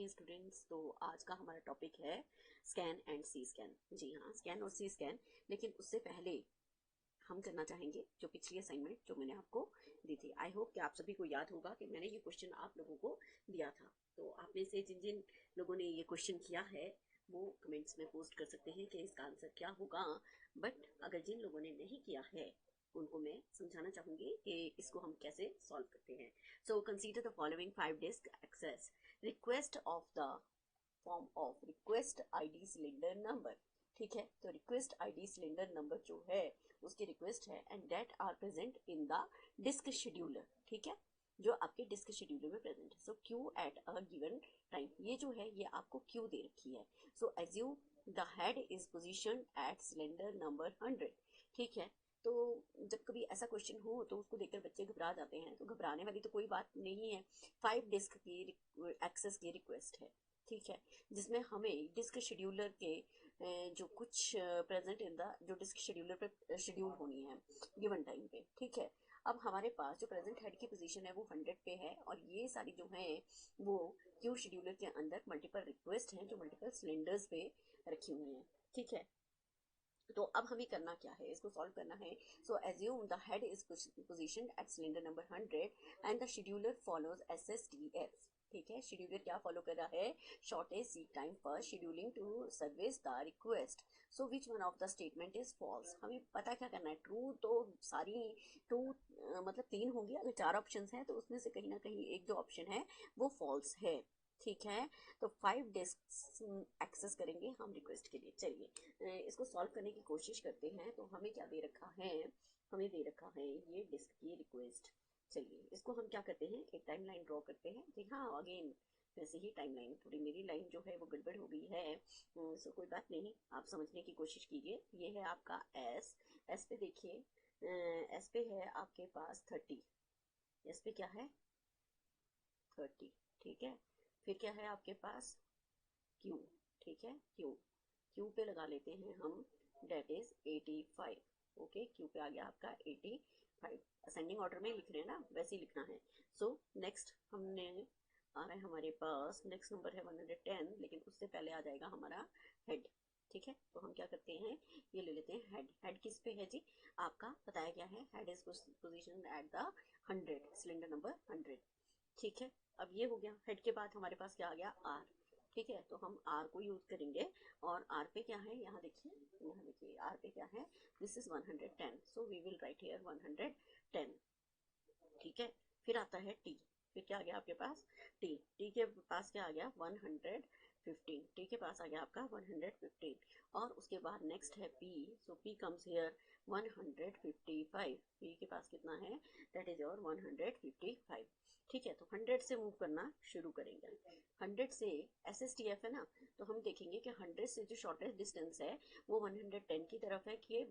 Morning students. तो आज का हमारा टॉपिक है स्कैन एंड सी स्कैन। जी हाँ, स्कैन और सी स्कैन। लेकिन उससे पहले हम करना चाहेंगे जो पिछली असाइनमेंट जो मैंने आपको दी थी। आई होप कि आप सभी को याद होगा कि मैंने ये क्वेश्चन आप लोगों को दिया था। तो आप में से जिन जिन लोगों ने ये क्वेश्चन किया है वो कमेंट्स में पोस्ट कर सकते हैं कि इसका आंसर क्या होगा। बट अगर जिन लोगों ने नहीं किया है उनको मैं समझाना चाहूंगी कि इसको हम कैसे सॉल्व करते हैं। So consider the following 5 disk access request of the form of request ID cylinder number. ठीक है, तो रिक्वेस्ट आईडी सिलेंडर नंबर जो है उसकी रिक्वेस्ट है and that are present in the disk scheduler. ठीक है, जो आपके डिस्क शेड्यूलर में प्रेजेंट है। So queue at a given time, ये जो है ये आपको क्यू दे रखी है। So assume the head is position at cylinder number 100। ठीक है, तो जब कभी ऐसा क्वेश्चन हो तो उसको देखकर बच्चे घबरा जाते हैं, तो घबराने वाली तो कोई बात नहीं है। 5 डिस्क की एक्सेस की रिक्वेस्ट है। ठीक है, जिसमें हमें डिस्क शेड्यूलर के जो कुछ प्रेजेंट इन द जो डिस्क शेड्यूलर पे शेड्यूल होनी है गिवन टाइम पे। ठीक है, अब हमारे पास जो प्रेजेंट हेड की पोजीशन है वो 100 पे है और ये सारी जो है वो क्यू शेड्यूलर के अंदर मल्टीपल रिक्वेस्ट हैं जो मल्टीपल सिलेंडर्स पे रखी हुई हैं। ठीक है, तो अब हमें करना क्या है, इसको सॉल्व करना है। So assume the head is positioned at cylinder number 100 and the scheduler follows SSTF। ठीक है, शेड्यूलर क्या फॉलो कर रहा है, shortest seek time for scheduling to service the request. So which one of the statement is false. हमें पता क्या करना है, ट्रू तो सारी ट्रू मतलब 3 होंगी। अगर 4 ऑप्शन हैं तो उसमें से कहीं ना कहीं एक जो ऑप्शन है वो फॉल्स है। ठीक है, तो 5 डिस्क एक्सेस करेंगे हम रिक्वेस्ट के लिए। चलिए इसको सॉल्व करने की कोशिश करते हैं। तो हमें क्या दे रखा है, हमें दे रखा है ये डिस्क की रिक्वेस्ट। चलिए इसको हम क्या करते हैं, एक टाइम लाइन ड्रॉ करते हैं। जी हाँ, अगेन वैसे ही टाइम लाइन, थोड़ी मेरी लाइन जो है वो गड़बड़ हो गई है। सो कोई बात नहीं, आप समझने की कोशिश कीजिए। ये है आपका एस पे देखिए, एस पे है आपके पास 30। एस पे क्या है 30। ठीक है, फिर क्या है आपके पास क्यू। ठीक है, क्यू क्यू पे लगा लेते हैं हम, डेट इज 85। ओके, क्यू पे आ गया आपका 85। असेंडिंग ऑर्डर में लिख रहे हैं ना, वैसे ही लिखना है। सो नेक्स्ट हमने आ रहा है हमारे पास, नेक्स्ट नंबर है 110, लेकिन उससे पहले आ जाएगा हमारा हेड। ठीक है, तो हम क्या करते हैं, ये ले लेते हैं हेड। हेड किस पे है जी, आपका बताया गया है head is position at the 100 cylinder number 100। ठीक है, अब ये हो गया। हेड के बाद हमारे पास क्या आ गया, आर। ठीक है, तो हम आर को यूज करेंगे। और आर पे क्या है, यहाँ देखिए, यहाँ देखिए आर पे क्या है, this is 110। So we will write here 110। ठीक है, फिर आता है टी। फिर क्या आ गया आपके पास, टी। टी के पास क्या आ गया 115। टी के पास आ गया आपका 115। और उसके बाद नेक्स्ट है P. So P comes here 155। P के पास कितना है, दैट इज योर 155। ठीक है, तो 100 से मूव करना शुरू करेंगे। 100 से SSTF है ना, तो हम देखेंगे कि 100 से जो शॉर्टेस्ट डिस्टेंस है वो 110 की तरफ है कि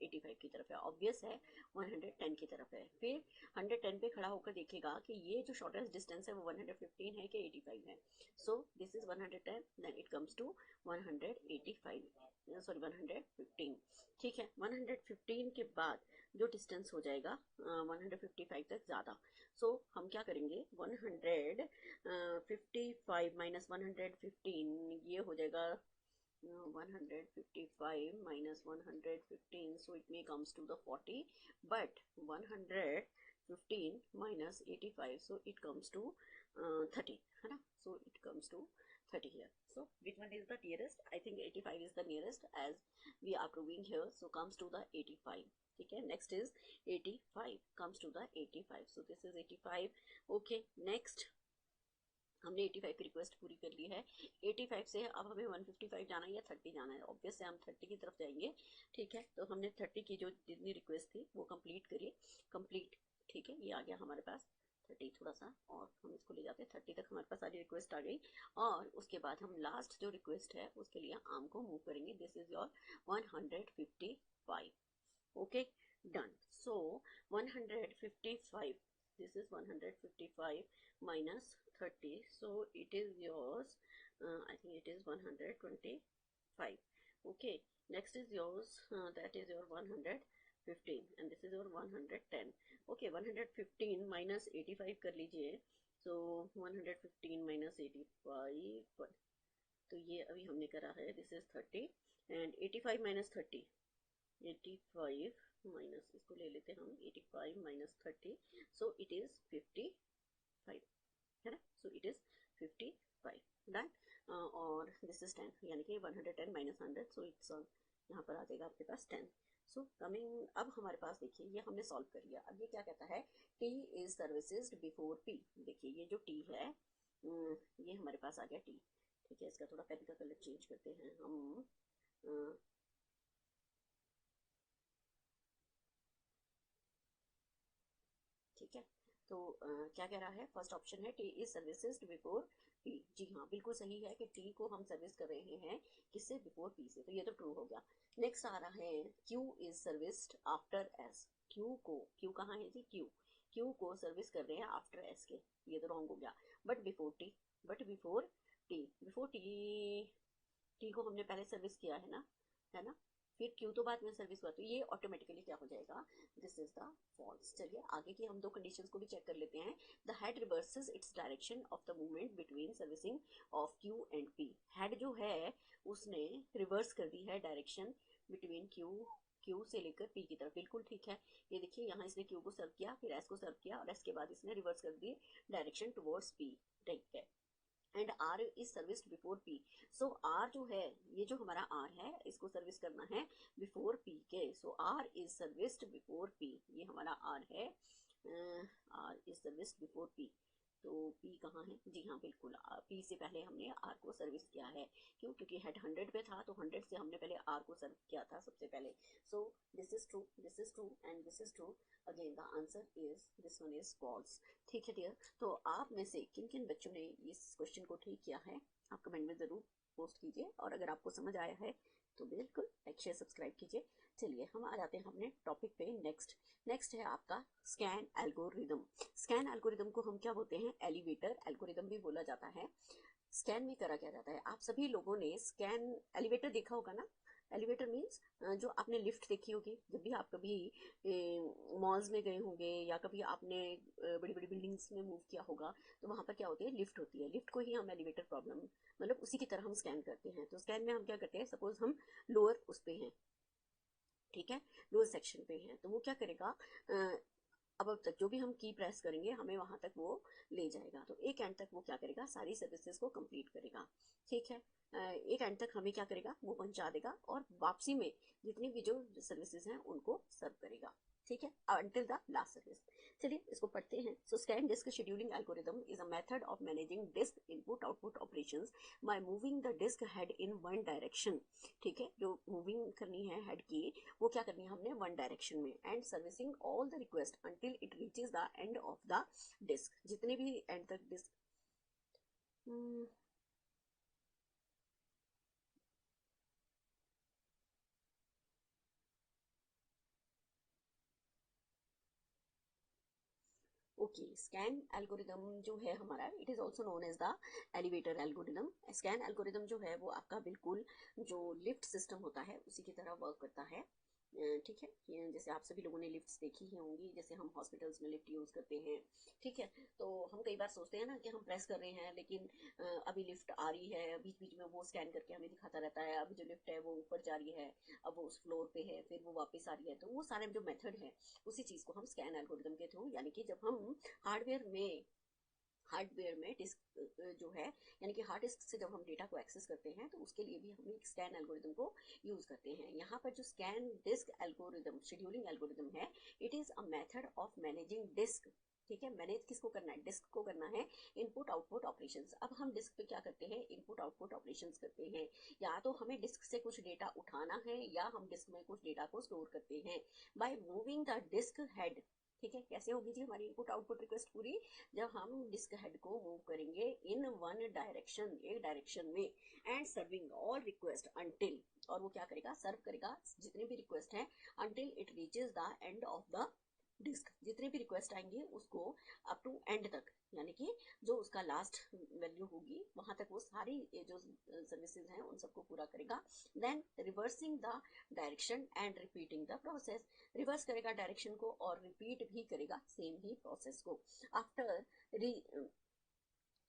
85 की तरफ है। ऑब्वियस है 110 की तरफ है। फिर 110 पे खड़ा होकर देखेगा कि ये जो शॉर्टेस्ट डिस्टेंस है वो 115 है कि 85 है। So this is 110, then it comes to 185, sorry 115। ठीक है, 115 के बाद जो डिस्टेंस हो जाएगा 155 तक ज़्यादा। सो हम क्या करेंगे, 155 माइनस 115, ये हो जाएगा 155 minus 115, so it may comes to the 40, but 115 minus 85, so it comes to 30, है ना। So it comes to 30 here. So which one is the nearest? I think 85 is the nearest as we are proving here. So comes to the 85. ठीक है, next is 85, comes to the 85. So this is 85. Okay, next हमने 85 की request पूरी कर ली है। 85 से अब हमें 155 जाना है या 30 जाना है। ऑब्वियस से हम 30 की तरफ जाएंगे। ठीक है, तो हमने 30 की जो जितनी रिक्वेस्ट थी वो कंप्लीट करी, कंप्लीट। ठीक है, ये आ गया हमारे पास 30, थोड़ा सा और हम इसको ले जाते हैं 30 तक, हमारे पास सारी रिक्वेस्ट आ गई। और उसके बाद हम लास्ट जो रिक्वेस्ट है उसके लिए आर्म को मूव करेंगे। This is your 155। Okay, done. So 155, this is 155 minus 30, so it is yours, I think it is 125. Okay, next is yours, that is your 115 and this is your 110. Okay, 115 minus 85 कर लीजिए, सो 115 minus 85, तो ये अभी हमने करा है, this is 30 and 85 minus 30, 85 minus, इसको ले लेते हैं हम, 85 माइनस 30, सो इट इज 55, है ना, सो इट इज 55, डन। और दिस इज 10, यानी कि 110 माइनस 100, सो इट्स यहाँ पर आ जाएगा आपके पास 10। सो कमिंग, अब हमारे पास देखिए ये हमने सॉल्व कर लिया। अब ये क्या कहता है, T is services before P. देखिए ये जो टी है, ये हमारे पास आ गया टी। ठीक है, इसका थोड़ा पेन का कलर चेंज करते हैं हम। ठीक है, तो क्या कह रहा है, फर्स्ट ऑप्शन है T is services before P. जी हाँ, बिल्कुल सही है कि टी को हम सर्विस कर रहे हैं किससे, बिफोर पी से, तो ये तो ट्रू हो गया। नेक्स्ट आ रहा है Q is serviced after S. Q को, क्यू कहाँ है जी, क्यू, क्यू को सर्विस कर रहे हैं आफ्टर एस के, ये तो रॉन्ग हो गया। But before T, but before T, before T, T को हमने पहले सर्विस किया है ना, फिर क्यू तो बाद में सर्विस हुआ, तो ये ऑटोमेटिकली क्या हो जाएगा, दिस इज द फॉल्स। चलिए आगे की हम दो कंडीशंस को भी चेक कर लेते हैं। The head reverses its direction of the movement between servicing of Q and P. Head जो है उसने रिवर्स कर दी है डायरेक्शन बिटवीन क्यू, क्यू से लेकर पी की तरफ, बिल्कुल ठीक है। ये देखिए यहाँ इसने क्यू को सर्व किया, फिर एस को सर्व किया, और एस के बाद इसने रिवर्स कर दी डायरेक्शन टुवर्ड्स पी। ठीक है, and R is serviced before P. So R जो है, ये जो हमारा आर है, इसको सर्विस करना है बिफोर पी के, so R is serviced before P, ये हमारा आर है, R is serviced before P. तो पी कहाँ है जी हाँ, बिल्कुल पी से पहले हमने आर को सर्विस किया है। क्यों, क्योंकि हेड 100 पे था, तो 100 से हमने पहले आर को सर्व किया था सबसे पहले। So this is true, this is true and this is true. Again the answer is, this one is false. ठीक है डियर, तो आप में से किन किन बच्चों ने इस क्वेश्चन को ठीक किया है, आप कमेंट में ज़रूर पोस्ट कीजिए, और अगर आपको समझ आया है तो बिल्कुल लाइक शेयर सब्सक्राइब कीजिए। चलिए हम आ जाते हैं अपने टॉपिक पे। नेक्स्ट है आपका स्कैन एल्गोरिदम। स्कैन एल्गोरिदम को हम क्या बोलते हैं, एलिवेटर एल्गोरिदम भी बोला जाता है। स्कैन में करा क्या जाता है, आप सभी लोगों ने स्कैन एलिवेटर देखा होगा ना। एलिवेटर मीन्स जो आपने लिफ्ट देखी होगी, जब भी आप कभी मॉल्स में गए होंगे, या कभी आपने बड़ी बड़ी बिल्डिंग्स में मूव किया होगा, तो वहां पर क्या होती है, लिफ्ट होती है। लिफ्ट को ही हम एलिवेटर प्रॉब्लम, मतलब उसी की तरह हम स्कैन करते हैं। तो स्कैन में हम क्या करते हैं, सपोज हम लोअर उस पे हैं, ठीक है, लोअर सेक्शन पे हैं, तो वो क्या करेगा, अब तक जो भी हम की प्रेस करेंगे हमें वहां तक वो ले जाएगा। तो एक एंड तक वो क्या करेगा, सारी सर्विसेज को कंप्लीट करेगा। ठीक है, एक एंड तक हमें क्या करेगा, वो पहुंचा देगा, और वापसी में जितनी भी जो सर्विसेज हैं उनको सर्व करेगा। ठीक है, अंटिल द लास्ट सर्विस। चलिए इसको पढ़ते हैं। So scan disk scheduling algorithm is a method of managing disk input output operations by moving the disk head in one direction. ठीक है, जो मूविंग करनी है हेड की, वो क्या करनी है हमने, वन डायरेक्शन में, and servicing all the request until it reaches the end of the disk. जितने भी एंड तक डिस्क, ओके, स्कैन एल्गोरिदम जो है हमारा, it is also known as the elevator algorithm. Scan algorithm जो है वो आपका बिल्कुल जो लिफ्ट सिस्टम होता है उसी की तरह वर्क करता है। ठीक है, जैसे आप सभी लोगों ने लिफ्ट्स देखी ही होंगी, जैसे हम हॉस्पिटल्स में लिफ्ट यूज करते हैं। ठीक है, तो हम कई बार सोचते हैं ना कि हम प्रेस कर रहे हैं, लेकिन अभी लिफ्ट आ रही है, बीच बीच में वो स्कैन करके हमें दिखाता रहता है, अभी जो लिफ्ट है वो ऊपर जा रही है, अब वो उस फ्लोर पे है, फिर वो वापस आ रही है। तो वो सारे जो मेथड है, उसी चीज को हम स्कैन एल्गोरिदम के थ्रू, यानी कि जब हम हार्डवेयर में हार्डवेयर में डिस्क जो है, यानी कि हार्ड डिस्क से जब हम डेटा को एक्सेस करते हैं, तो उसके लिए भी हम एक स्कैन एल्गोरिदम को यूज करते हैं। यहाँ पर जो scan disk algorithm scheduling algorithm है, it is a method of managing disk. ठीक है, मैनेज किसको करना है, डिस्क को करना है, इनपुट आउटपुट ऑपरेशंस। अब हम डिस्क पे क्या करते हैं, इनपुट आउटपुट ऑपरेशंस करते हैं। या तो हमें डिस्क से कुछ डेटा उठाना है, या हम डिस्क में कुछ डेटा को स्टोर करते हैं bye moving the disk head. ठीक है, कैसे होगी जी हमारी इनपुट आउटपुट रिक्वेस्ट पूरी, जब हम डिस्क हेड को मूव करेंगे इन वन डायरेक्शन, एक डायरेक्शन में, and serving all request until, और वो क्या करेगा, सर्व करेगा जितने भी रिक्वेस्ट हैं, until it reaches the end of the disk. जितने भी रिक्वेस्ट आएंगे उसको अप टू एंड तक, यानी कि जो उसका लास्ट वैल्यू होगी वहां तक वो सारी जो सर्विसेज हैं उन सबको पूरा करेगा। Then reversing the direction and repeating the process. Reverse करेगा डायरेक्शन को और रिपीट भी करेगा सेम ही प्रोसेस को। After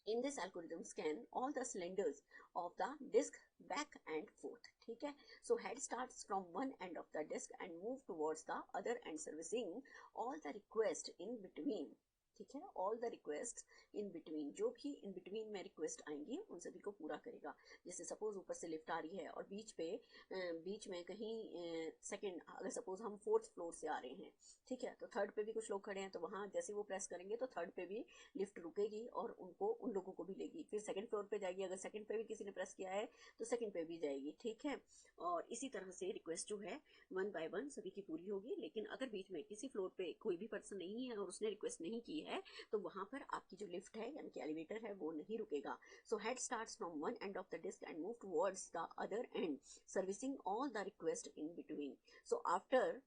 In this algorithm scan all the cylinders of the disk back and forth. ठीक है, so head starts from one end of the disk and move towards the other end servicing all the request in between. ठीक है, all the request in between, जो भी in between में request आएंगी उन सभी को पूरा करेगा। जैसे सपोज ऊपर से लिफ्ट आ रही है और बीच में कहीं सेकंड, अगर सपोज हम फोर्थ फ्लोर से आ रहे हैं, ठीक है, तो थर्ड पे भी कुछ लोग खड़े हैं, तो वहां जैसे वो प्रेस करेंगे तो थर्ड पे भी लिफ्ट रुकेगी और उन लोगों को भी लेगी। फिर सेकंड फ्लोर पे जाएगी, अगर सेकंड पे भी किसी ने प्रेस किया है तो सेकंड पे भी जाएगी। ठीक है, और इसी तरह से रिक्वेस्ट जो है वन बाय वन सभी की पूरी होगी। लेकिन अगर बीच में किसी फ्लोर पे कोई भी पर्सन नहीं है और उसने रिक्वेस्ट नहीं की है तो वहां पर आपकी जो लिफ्ट है यानी कि एलिवेटर है वो नहीं रुकेगा। So head starts from one end of the disk and move towards the other end servicing all the request in between. So after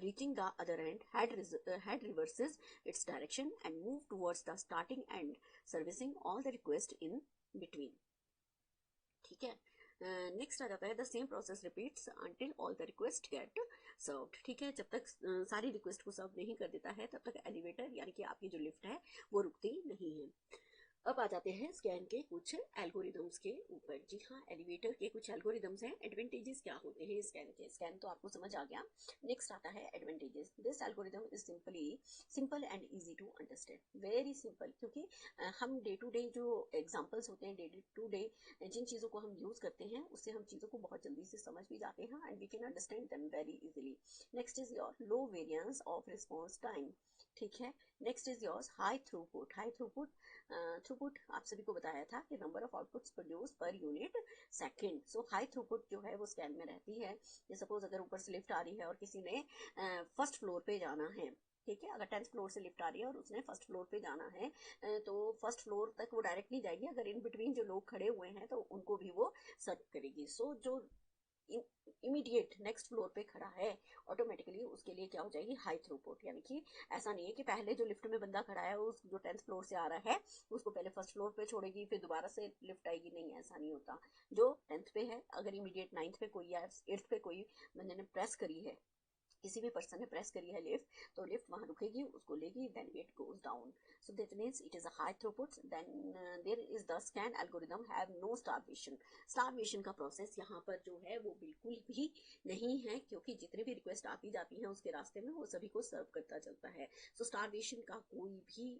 reaching the other end, head reverses its direction and move towards the starting end, servicing all the request in between. ठीक है, next आ जाता है the same process repeats until all the request get served. ठीक है, जब तक सारी रिक्वेस्ट को सर्व नहीं कर देता है तब तक एलिवेटर यानी कि आपकी जो लिफ्ट है वो रुकती नहीं है। अब आ जाते हैं स्कैन के कुछ एल्गोरिदम्स के ऊपर। जी हाँ, एलिवेटर के कुछ एल्गोरिदम्स हैं। एडवांटेजेस क्या होते हैं स्कैन के? स्कैन तो आपको समझ आ गया, नेक्स्ट आता है advantages. This algorithm is simple and easy to understand, very simple, क्योंकि हम डे टू डे जो एग्जाम्पल्स होते हैं, डे टू डे जिन चीज़ों को हम यूज़ करते हैं उससे हम चीज़ों को बहुत जल्दी से समझ भी जाते हैं and we can understand them very easily. Next is your low variance of response time. ठीक है, next is yours high throughput. Throughput आप सभी को बताया था कि number of outputs produce per unit second. So high throughput जो है वो स्कैन में रहती है। ये सपोज अगर ऊपर से लिफ्ट आ रही है और किसी ने फर्स्ट फ्लोर पे जाना है, ठीक है, अगर 10th फ्लोर से लिफ्ट आ रही है और उसने फर्स्ट फ्लोर पे जाना है तो फर्स्ट फ्लोर तक वो डायरेक्ट नहीं जाएगी, अगर इन बिटवीन जो लोग खड़े हुए हैं तो उनको भी वो सर्व करेगी। सो जो इमीडिएट नेक्स्ट फ्लोर पे खड़ा है ऑटोमेटिकली उसके लिए क्या हो जाएगी, हाई थ्रूपुट। यानी कि ऐसा नहीं है कि पहले जो लिफ्ट में बंदा खड़ा है उस जो 10th फ्लोर से आ रहा है उसको पहले फर्स्ट फ्लोर पे छोड़ेगी फिर दोबारा से लिफ्ट आएगी, नहीं, ऐसा नहीं होता। जो 10th पे है, अगर इमीडिएट 9th पे कोई या 8th पे कोई बंदे ने प्रेस करी है, किसी भी पर्सन ने प्रेस करी है लिफ्ट, तो लिफ्ट वहां रुकेगी, उसको लेगी, then it goes down. So that means it is a high throughput. Then there is the scan algorithm have no starvation. Starvation का प्रोसेस यहाँ पर जो है वो बिल्कुल भी नहीं है, क्योंकि जितने भी रिक्वेस्ट आती जाती हैं उसके रास्ते में वो सभी को सर्व करता चलता है। सो स्टारवेशन का कोई भी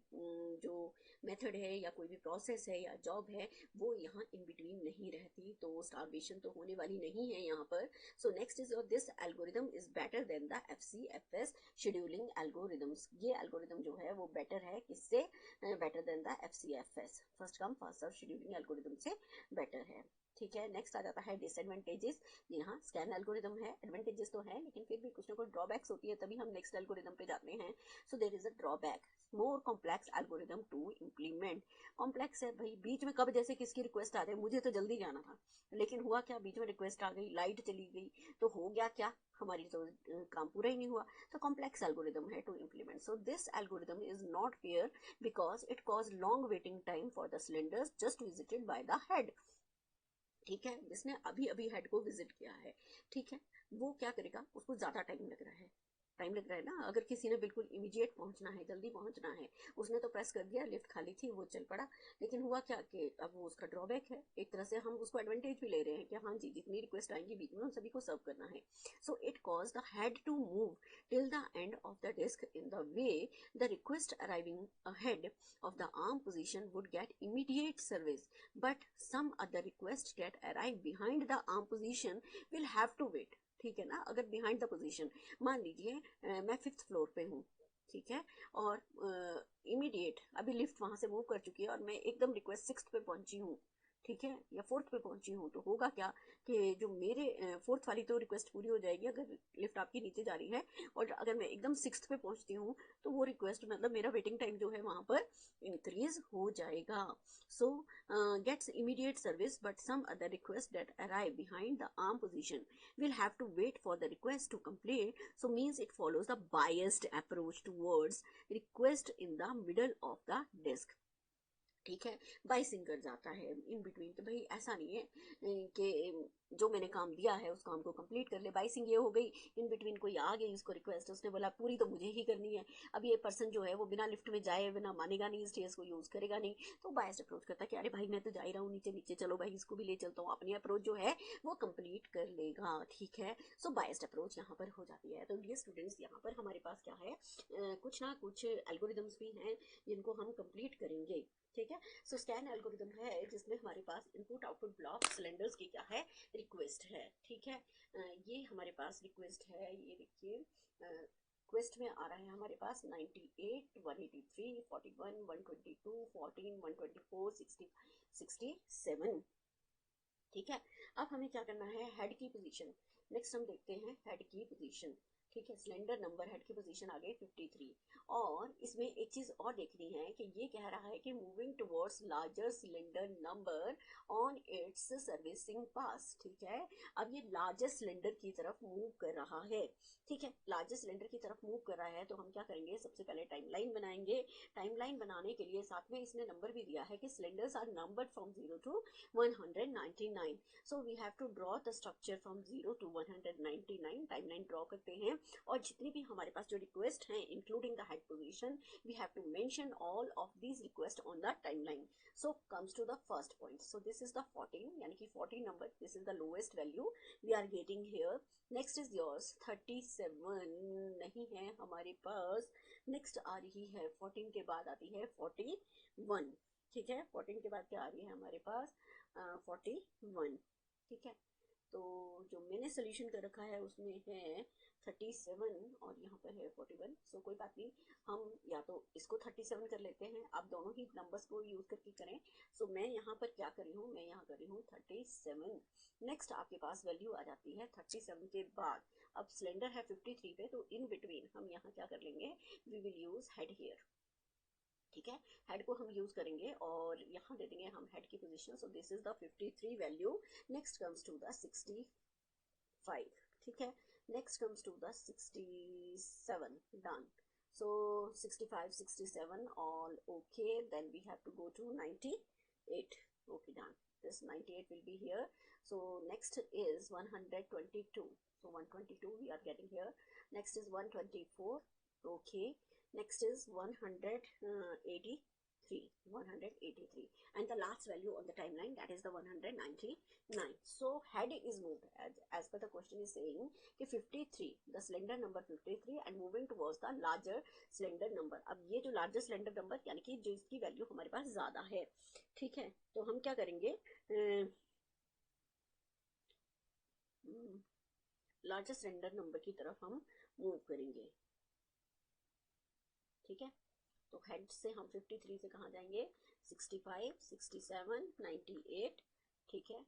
जो मेथड है या कोई भी प्रोसेस है या जॉब है वो यहाँ इन बिटवीन नहीं रहती, तो स्टारवेशन तो होने वाली नहीं है यहाँ पर। So next is your this algorithm is better than the FCFS scheduling algorithms. ये एल्गोरिदम जो है वो बेटर है, किससे? Better than the FCFS, first come first serve scheduling algorithm से बेटर है। ठीक है, नेक्स्ट आ जाता है डिसएडवांटेजेस। यहाँ स्कैन एल्गोरिदम है, एडवांटेजेस तो है लेकिन फिर भी कुछ ना कुछ ड्रॉबैक्स होती है, तभी हम नेक्स्ट एल्गोरिदम पे जाते हैं। So there is a drawback, more complex algorithm to implement. Complex है भाई, बीच में कब जैसे किसकी रिक्वेस्ट आ जाए, मुझे तो जल्दी जाना था लेकिन हुआ क्या, बीच में रिक्वेस्ट आ गई, लाइट चली गई, तो हो गया क्या, हमारी तो काम पूरा ही नहीं हुआ। तो कॉम्प्लेक्स एल्गोरिदम है to implement. So this algorithm is not fair because it cause long waiting time for the cylinders just visited by the head. ठीक है, जिसने अभी अभी हेड को विजिट किया है, ठीक है, वो क्या करेगा, उसको ज्यादा टाइम लग रहा है, टाइम लग रहा है ना। अगर किसी ने बिल्कुल इमीडिएट पहुंचना है, जल्दी पहुंचना है, उसने तो प्रेस कर दिया, लिफ्ट खाली थी, वो चल पड़ा, लेकिन हुआ क्या कि अब वो उसका ड्रॉबैक है। एक तरह से हम उसको एडवांटेज भी ले रहे हैं कि हाँ जी, जितनी रिक्वेस्ट आएंगी बीच में उन सभी को सर्व करना है। So it cause the head to move till the end of the disk in the way the request arriving ahead of the arm position would get immediate service, but some other requests get arrive behind the arm position will have to wait। ठीक है ना, अगर behind the position, मान लीजिए मैं 5th floor पे हूँ, ठीक है, और इमीडिएट अभी लिफ्ट वहां से मूव कर चुकी है और मैं एकदम रिक्वेस्ट 6th पे पहुंची हूँ, ठीक है, या 4th पे पहुंची हूँ, तो होगा क्या कि जो मेरे 4th वाली तो रिक्वेस्ट पूरी हो जाएगी अगर लिफ्ट आपकी नीचे जा रही है, और अगर मैं एकदम 6th पे पहुंचती हूँ तो वो रिक्वेस्ट मतलब मेरा वेटिंग टाइम जो है वहां पर इंक्रीज हो जाएगा। So gets immediate service but some other request that arrive behind the arm position will have to wait for the request to complete, so means it follows the biased approach towards request in the middle of the disk। ठीक है, biasing कर जाता है in between. तो भाई ऐसा नहीं है कि जो मैंने काम दिया है उस काम को कंप्लीट कर ले। बाइसिंग ये हो गई, इन बिटवीन कोई आ गई, उसको रिक्वेस्ट, उसने बोला पूरी तो मुझे ही करनी है। अब ये पर्सन जो है वो बिना लिफ्ट में जाए बिना मानेगा नहीं, स्टेयर्स को यूज करेगा नहीं, तो बायस अप्रोच करता है कि अरे भाई मैं तो जा ही रहा हूँ नीचे, नीचे चलो भाई इसको भी ले चलता हूँ, अपनी अप्रोच जो है वो कंप्लीट कर लेगा। ठीक है, सो बायस्ड अप्रोच यहाँ पर हो जाती है। तो डियर स्टूडेंट्स, यहाँ पर हमारे पास क्या है, कुछ ना कुछ एल्गोरिदम्स भी हैं जिनको हम कंप्लीट करेंगे। ठीक है, सो स्कैन एल्गोरिदम है जिसमें हमारे पास इनपुट आउटपुट ब्लॉक सिलेंडर्स की क्या है, रिक्वेस्ट है। ठीक है, ये हमारे पास रिक्वेस्ट है, ये देखिए रिक्वेस्ट में आ रहा है हमारे पास 98, 183, 41, 122, 14, 124, 60, 67। ठीक है, अब हमें क्या करना है, हेड की पोजीशन। नेक्स्ट हम देखते हैं हेड की पोजीशन। ठीक है, सिलेंडर नंबर हेड की पोजीशन आ गई 53। और इसमें एक चीज और देखनी है कि ये कह रहा है कि moving towards larger cylinder number on its servicing pass. ठीक है, अब ये लार्जर सिलेंडर की तरफ मूव कर रहा है। ठीक है, लार्जर सिलेंडर की तरफ मूव कर रहा है, तो हम क्या करेंगे, सबसे पहले टाइमलाइन बनाएंगे। टाइमलाइन बनाने के लिए साथ में इसने नंबर भी दिया है कि cylinders are numbered from 0 to 199। So we have to draw the structure from 0 to 199। Timeline draw करते हैं, और जितनी भी हमारे पास जो रिक्वेस्ट हैं including the head position, we have to mention all of these request on the timeline. So comes to the first point. So this is the 14, यानी कि 14 number, this is the lowest value we are getting here. Next is yours 37 नहीं है हमारे पास। Next आ रही है 14 के बाद आती है 41। ठीक है, 14 के बाद क्या आ रही है हमारे पास, 41। ठीक है, तो जो मैंने सोल्यूशन कर रखा है उसमें है 37 और यहाँ पर है 41। सो कोई बात नहीं, हम या तो इसको 37 कर लेते हैं, आप दोनों ही नंबर्स को यूज करके करें। सो मैं यहाँ पर क्या कर रही हूँ, मैं यहाँ कर रही हूँ 37। नेक्स्ट आपके पास वैल्यू आ जाती है 37 के बाद। अब सिलेंडर है 53 पे, तो इन बिटवीन हम यहाँ क्या कर लेंगे, we will use head here. ठीक है, हेड को हम यूज करेंगे और यहाँ दे देंगे हम हेड की position. So this is the 53 value. Next comes to the 65। ठीक है, next comes to the 67। Done. So 65, 67 all okay, then we have to go to 98। okay, done, this 98 will be here। so next is 122। so 122 we are getting here। next is 124। okay, next is 183, 183, and the last value on the timeline, that is the 199। so head is moved as per the question is saying कि 53, the cylinder number 53 and moving towards the larger cylinder number। अब ये जो larger cylinder number यानी कि जिसकी value हमारे पास ज्यादा है। ठीक है, तो हम क्या करेंगे, लार्जर सिलेंडर नंबर की तरफ हम मूव करेंगे। ठीक है, तो हेड से हम 53 से कहाँ जाएंगे, 65, 67, 98। ठीक है,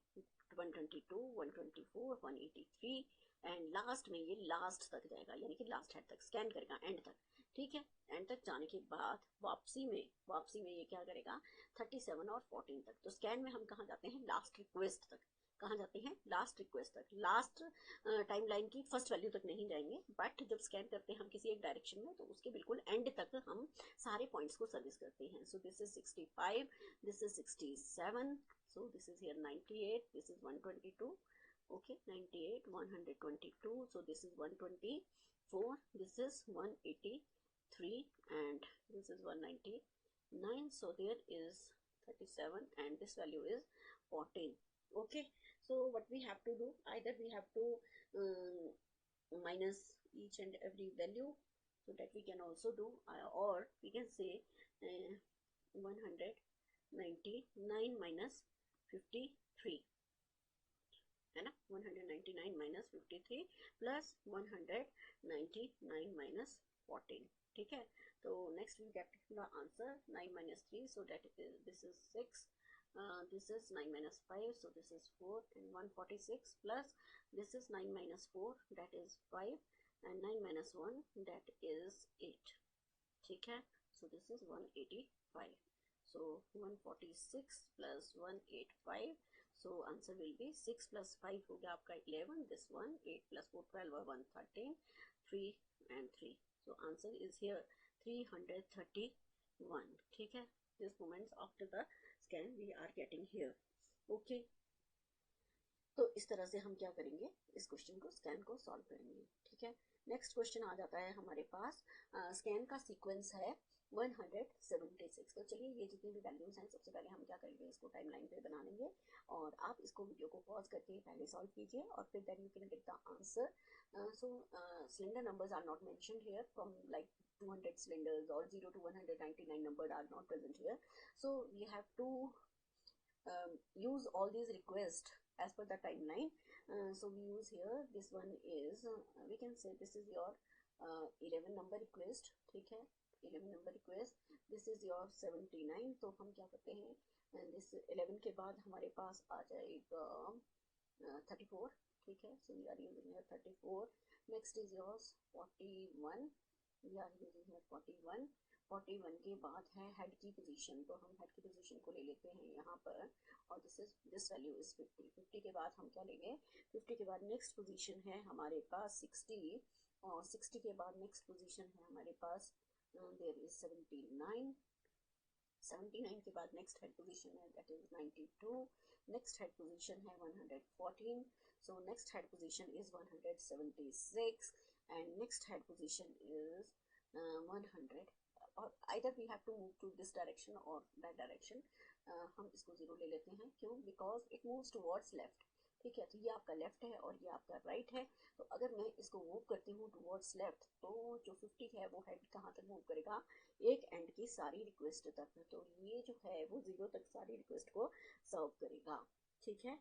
122, 124, 183 एंड लास्ट में ये लास्ट तक जाएगा, यानी कि लास्ट हेड तक स्कैन करेगा, एंड तक। ठीक है, एंड तक जाने के बाद वापसी में ये क्या करेगा, 37 और 14 तक। तो स्कैन में हम कहाँ जाते हैं, लास्ट रिक्वेस्ट तक। कहाँ जाते हैं, लास्ट रिक्वेस्ट तक। लास्ट टाइमलाइन की फर्स्ट वैल्यू तक नहीं जाएंगे, बट जब स्कैन करते हैं हम किसी एक डायरेक्शन में, तो उसके बिल्कुल एंड तक हम सारे पॉइंट्स को सर्विस करते हैं। सो this is 65, this is 67, so this is here 98, this is 122। okay, 98, 122, so this is 124, this is 183, and this is 199। so there is 37 and this value is 14। okay, so what we have to do, either we have to minus each and every value, so that we can also do, or we can say 199 minus 53, है ना, 199 minus 53 plus 199 minus 14। ठीक है, तो next we get the answer 9 minus 3, so that is this is 6, this is 9 minus 5, so this is 4, and 146 plus this is 9 minus 4, that is 5, and 9 minus 1, that is 8। ठीक है, so this is 185। so 146 plus 185, so answer will be 6 plus 5 हो गया आपका 11, this one 8 plus 4 12 और 1 13, 3 and 3। so answer is here 331। ठीक है, these moments after the scan we are getting here. Okay, तो इस तरह से हम क्या करेंगे, इस क्वेश्चन को स्कैन को सॉल्व करेंगे. ठीक है, नेक्स्ट क्वेश्चन आ जाता है हमारे पास. स्कैन का सीक्वेंस है 176. तो चलिए ये जितनी भी वैल्यूज हैं सबसे पहले हम क्या करेंगे, इसको टाइमलाइन पे बना लेंगे और आप इसको वीडियो को पॉज करके पहले सॉल्व कीजिए और फिर then you can get the answer. So cylinder numbers are not mentioned here from like 200 cylinders or 0 to 199 number are not present here. So we have to use all these requests as per the timeline. So we use here, this one is we can say this is your 11 number request. ठीक है, 11 number request. This is your 79. तो हम क्या करते हैं, this 11 के बाद हमारे पास आ जाएगा 34. ठीक है, so we are using here 34. Next is yours 41. We are using here 41. 41 के बाद है हेड की पोजीशन, तो हम हेड की पोजीशन को ले लेते हैं यहाँ पर और दिस वैल्यू इज 50. 50 के बाद हम क्या लेंगे, 50 के बाद नेक्स्ट पोजीशन है हमारे पास 60 और 60 के बाद नेक्स्ट पोजीशन है हमारे पास देयर इज 79. 79 के बाद नेक्स्ट हेड पोजीशन है that is 92. Next head position है 114. So next head position is 176 and next head position is 100. और either we have to move to this direction or that direction. हम इसको 0 ले लेते हैं, क्यों, because it moves towards left. ठीक है, तो ये आपका लेफ्ट है और ये आपका राइट है. तो अगर मैं इसको मूव करती हूँ टुवर्ड्स लेफ्ट तो जो 50 है वो हेड कहाँ तक मूव करेगा, एक एंड की सारी रिक्वेस्ट तक. तो ये जो है वो 0 तक सारी रिक्वेस्ट को सर्व करेगा. ठीक है,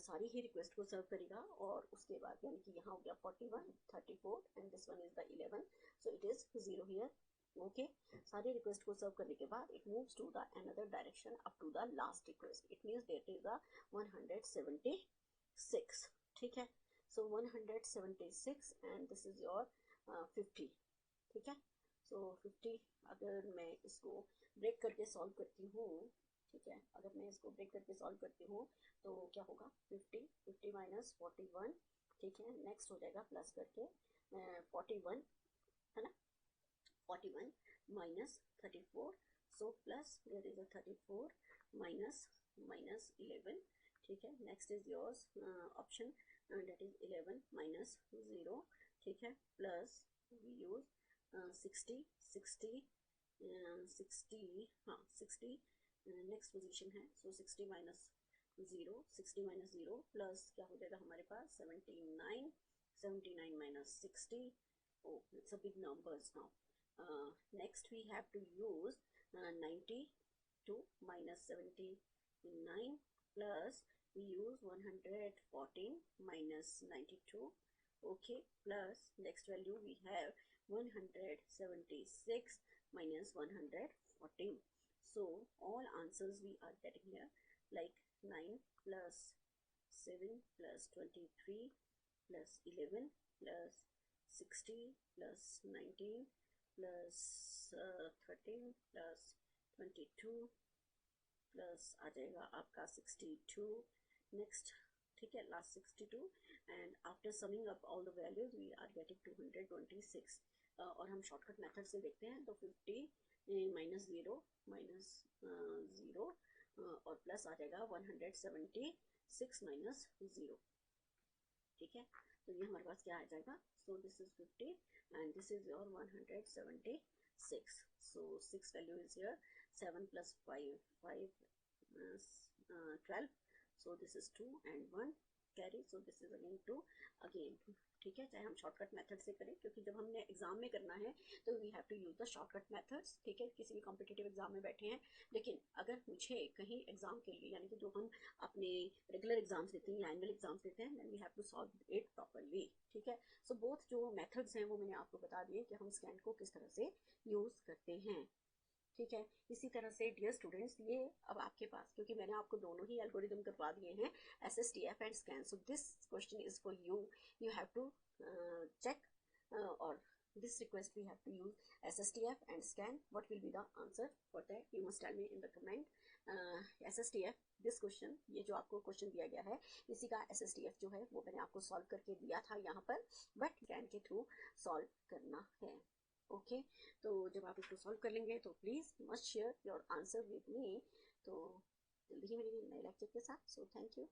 सारी ही रिक्वेस्ट को सर्व करेगा और उसके बाद यानी कि यहाँ हो गया 41, 34 and this one is the 11. So it is 0 here. Okay, सारी रिक्वेस्ट को सर्व करने के बाद it moves to the another direction up to the last request. It means that is the 176. ठीक है, सो 176 एंड दिस इज योर 50. ठीक है, सो 50 अगर मैं इसको ब्रेक करके सॉल्व करती हूँ, ठीक है, अगर मैं इसको ब्रेक करके सॉल्व करती हूँ तो क्या होगा, 50 माइनस 41. ठीक है, नेक्स्ट हो जाएगा प्लस करके 41 है ना, 41 minus 34. So plus there is a 34 minus 11. ठीक है, next is yours option that is 11 minus 0. ठीक है, plus we use 60 हाँ 60 next position है. So 60 minus 0 plus क्या हो जाएगा हमारे पास 79 minus 60. Oh, it's a big numbers now. Next we have to use 92 minus 79 plus we use 114 minus 92. Okay, plus next value we have 176 minus 114. So all answers we are getting here like 9 plus 7 plus 23 plus 11 plus 60 plus 19 plus 13 plus 22 plus आ जाएगा आपका 62. Next, ठीक है, last 62 and after summing up all the values we are getting 226. और हम shortcut method से देखते हैं तो 50 माइनस 0 और प्लस आ जाएगा 176 माइनस 0. ठीक है, तो ये हमारे पास क्या आ जाएगा, सो this is 50 and this is your 176. So 6 value is here, 7 plus 5 12. So this is 2 and 1 carry. So this is again 2 again. ठीक है, चाहे हम शॉर्टकट मेथड से करें, क्योंकि जब हमने एग्जाम में करना है तो we have to use the shortcut methods. ठीक है, किसी भी कॉम्पिटिटिव एग्जाम में बैठे हैं, लेकिन अगर मुझे कहीं एग्जाम के लिए यानी कि जो हम अपने रेगुलर एग्जाम्स देते हैं या एनुअल एग्जाम्स देते हैं, then we have to solve it properly. ठीक है, सो बोथ जो मेथड्स हैं वो मैंने आपको बता दिए कि हम स्कैन को किस तरह से यूज करते हैं. ठीक है, इसी तरह से डियर स्टूडेंट्स, ये अब आपके पास, क्योंकि मैंने आपको दोनों ही एल्गोरिदम करवा दिए हैं, SSTF and scan. So this question is for you. You have to check or this request we have to use SSTF and scan. What will be the answer for that? You must tell me in the comment. SSTF, this question, ये जो आपको question दिया गया है इसी का SSTF जो है वो मैंने आपको सॉल्व करके दिया था यहाँ पर, बट स्कैन के थ्रू सॉल्व करना है. ओके, तो जब आप इसको सॉल्व कर लेंगे तो please must share your answer with me. तो जल्दी ही मिलेंगे नए लेक्चर के साथ। So thank you.